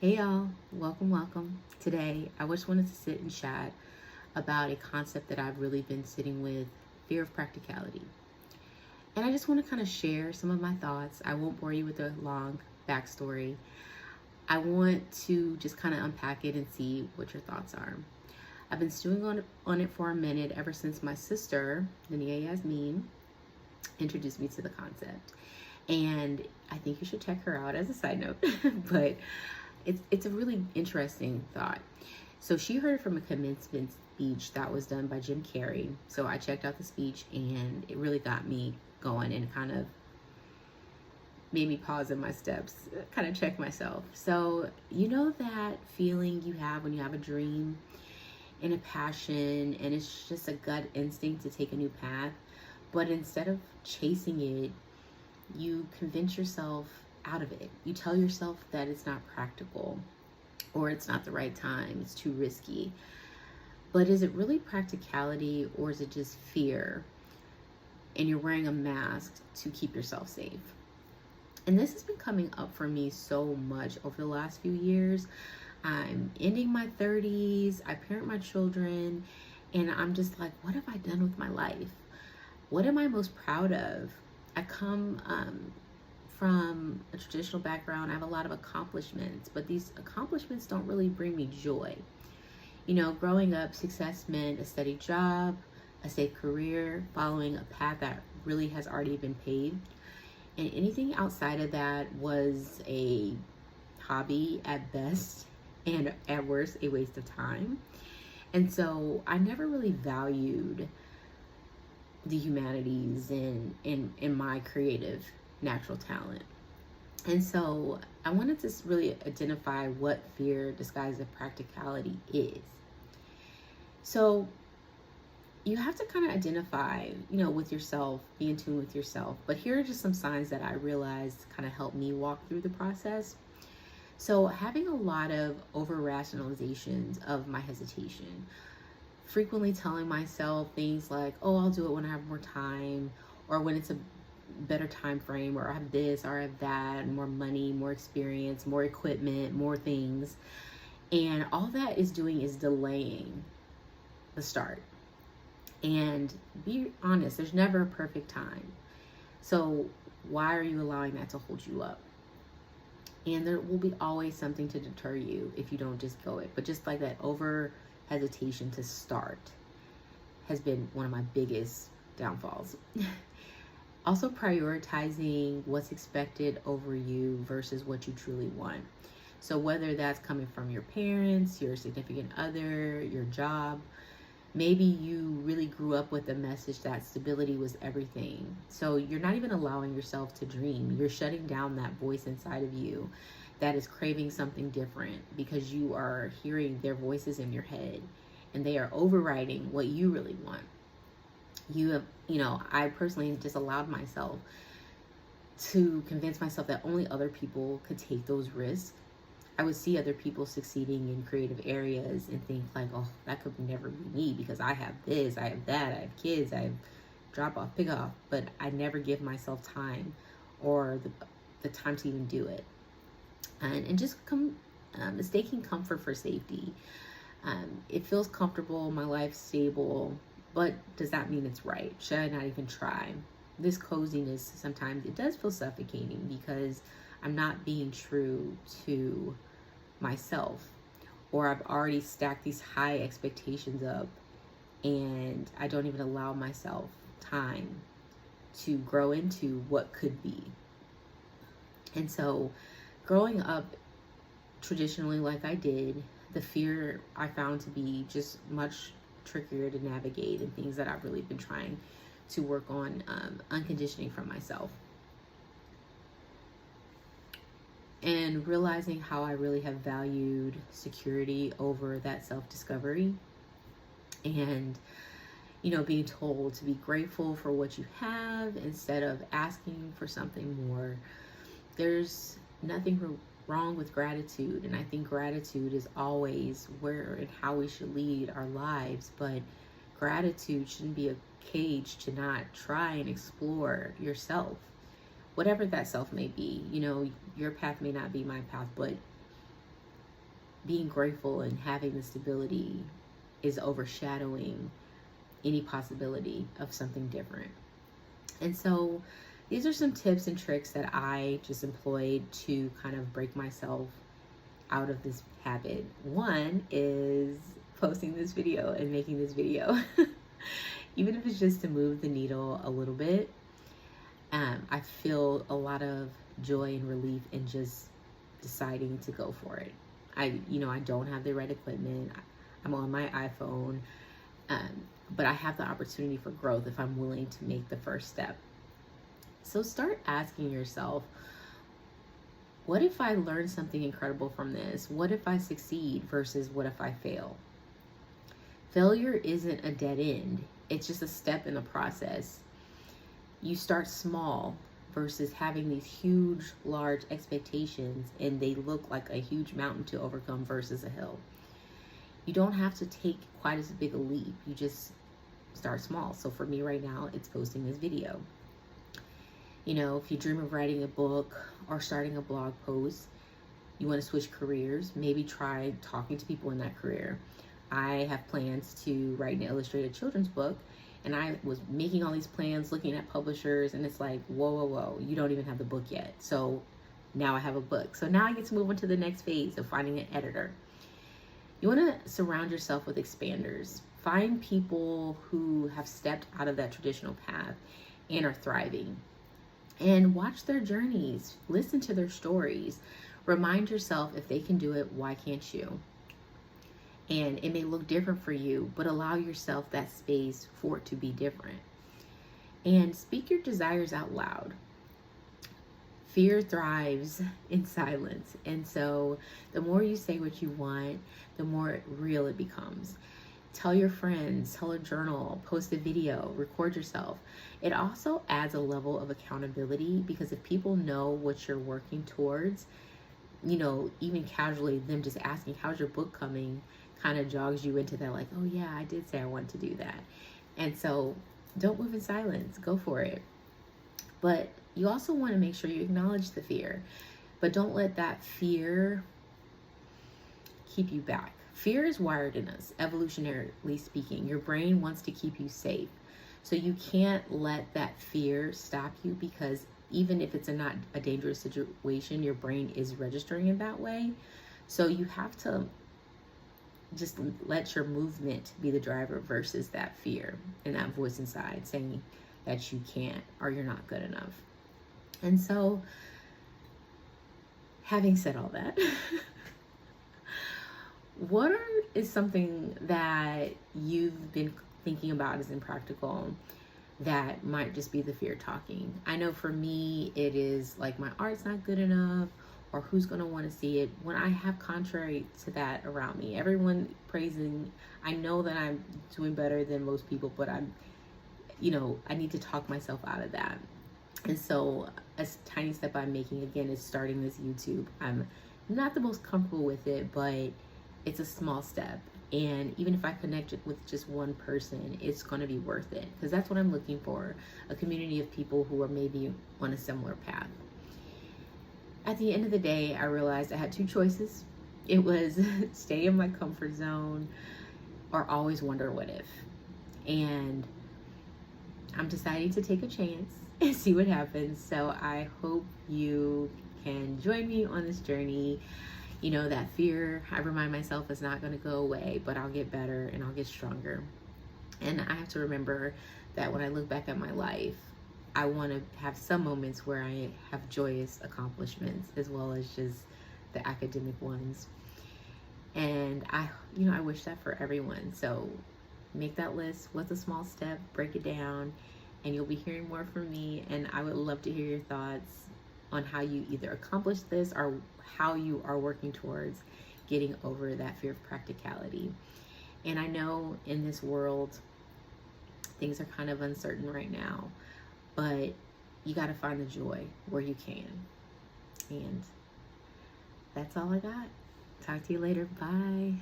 Hey y'all, welcome. Today, I just wanted to sit and chat about a concept that I've really been sitting with, fear of practicality. And I just want to kind of share some of my thoughts. I won't bore you with a long backstory. I want to just kind of unpack it and see what your thoughts are. I've been stewing on it for a minute ever since my sister, Nania Yasmin, introduced me to the concept. And I think you should check her out as a side note. But it's a really interesting thought. So she heard it from a commencement speech that was done by Jim Carrey. So I checked out the speech and it really got me going and kind of made me pause in my steps, kind of check myself. So, you know that feeling you have when you have a dream and a passion and it's just a gut instinct to take a new path, but instead of chasing it, you convince yourself out of it. You tell yourself that it's not practical or it's not the right time, it's too risky. But is it really practicality or is it just fear? And you're wearing a mask to keep yourself safe. And this has been coming up for me so much over the last few years. I'm ending my 30s, I parent my children, and I'm just like, what have I done with my life? What am I most proud of? I come from a traditional background. I have a lot of accomplishments, but these accomplishments don't really bring me joy. You know, growing up, success meant a steady job, a safe career, following a path that really has already been paved. And anything outside of that was a hobby at best, and at worst, a waste of time. And so I never really valued the humanities in my creative natural talent. And so I wanted to really identify what fear disguised as practicality is. So you have to kind of identify, with yourself, be in tune with yourself. But here are just some signs that I realized kind of helped me walk through the process. So having a lot of over rationalizations of my hesitation, frequently telling myself things like, oh, I'll do it when I have more time, or when it's a better time frame, or I have this or I have that, more money, more experience, more equipment, more things. And all that is doing is delaying the start. And be honest, there's never a perfect time. So why are you allowing that to hold you up? And there will be always something to deter you if you don't just go it. But just like that over hesitation to start has been one of my biggest downfalls. Also, prioritizing what's expected over you versus what you truly want. So whether that's coming from your parents, your significant other, your job, maybe you really grew up with the message that stability was everything. So you're not even allowing yourself to dream. You're shutting down that voice inside of you that is craving something different because you are hearing their voices in your head and they are overriding what you really want. I personally just allowed myself to convince myself that only other people could take those risks. I would see other people succeeding in creative areas and think like, oh, that could never be me because I have this, I have that, I have kids, I have drop off, pick off, but I never give myself time or the time to even do it. And just mistaking comfort for safety. It feels comfortable, my life's stable, but does that mean it's right? Should I not even try? This coziness, sometimes it does feel suffocating because I'm not being true to myself, or I've already stacked these high expectations up and I don't even allow myself time to grow into what could be. And so growing up traditionally like I did, the fear I found to be just much trickier to navigate and things that I've really been trying to work on unconditioning from myself. And realizing how I really have valued security over that self-discovery. And, being told to be grateful for what you have instead of asking for something more. There's nothing wrong with gratitude. And I think gratitude is always where and how we should lead our lives. But gratitude shouldn't be a cage to not try and explore yourself, whatever that self may be. Your path may not be my path, but being grateful and having the stability is overshadowing any possibility of something different. And so these are some tips and tricks that I just employed to kind of break myself out of this habit. One is posting this video and making this video. Even if it's just to move the needle a little bit, I feel a lot of joy and relief in just deciding to go for it. I don't have the right equipment. I'm on my iPhone, but I have the opportunity for growth if I'm willing to make the first step. So start asking yourself, what if I learn something incredible from this? What if I succeed versus what if I fail? Failure isn't a dead end. It's just a step in the process. You start small versus having these huge, large expectations, and they look like a huge mountain to overcome versus a hill. You don't have to take quite as big a leap. You just start small. So for me right now, it's posting this video. If you dream of writing a book or starting a blog post, you want to switch careers, maybe try talking to people in that career. I have plans to write an illustrated children's book, and I was making all these plans, looking at publishers, and it's like, whoa, you don't even have the book yet. So now I have a book. So now I get to move on to the next phase of finding an editor. You want to surround yourself with expanders. Find people who have stepped out of that traditional path and are thriving. And watch their journeys. Listen to their stories. Remind yourself, if they can do it, why can't you? And it may look different for you, but allow yourself that space for it to be different. And speak your desires out loud. Fear thrives in silence. And so the more you say what you want, the more real it becomes. Tell your friends, tell a journal, post a video, record yourself. It also adds a level of accountability, because if people know what you're working towards, even casually, them just asking, how's your book coming, kind of jogs you into that, like, oh yeah, I did say I want to do that. And so don't move in silence, go for it. But you also want to make sure you acknowledge the fear, but don't let that fear keep you back. Fear is wired in us, evolutionarily speaking. Your brain wants to keep you safe. So you can't let that fear stop you, because even if it's not a dangerous situation, your brain is registering in that way. So you have to just let your movement be the driver versus that fear and that voice inside saying that you can't or you're not good enough. And so, having said all that, what is something that you've been thinking about as impractical that might just be the fear talking? I know for me, it is like my art's not good enough, or who's going to want to see it, when I have contrary to that around me. Everyone praising, I know that I'm doing better than most people, but I need to talk myself out of that. And so a tiny step I'm making, again, is starting this YouTube. I'm not the most comfortable with it, but it's a small step. And even if I connect it with just one person, it's going to be worth it, because that's what I'm looking for, a community of people who are maybe on a similar path. At the end of the day, I realized I had two choices. It was stay in my comfort zone or always wonder what if. And I'm deciding to take a chance and see what happens. So I hope you can join me on this journey. That fear, I remind myself, is not going to go away, but I'll get better and I'll get stronger. And I have to remember that when I look back at my life, I want to have some moments where I have joyous accomplishments as well as just the academic ones. And I wish that for everyone. So make that list. What's a small step? Break it down, and you'll be hearing more from me. And I would love to hear your thoughts on how you either accomplish this or how you are working towards getting over that fear of practicality. And I know in this world, things are kind of uncertain right now, but you got to find the joy where you can. And that's all I got. Talk to you later. Bye.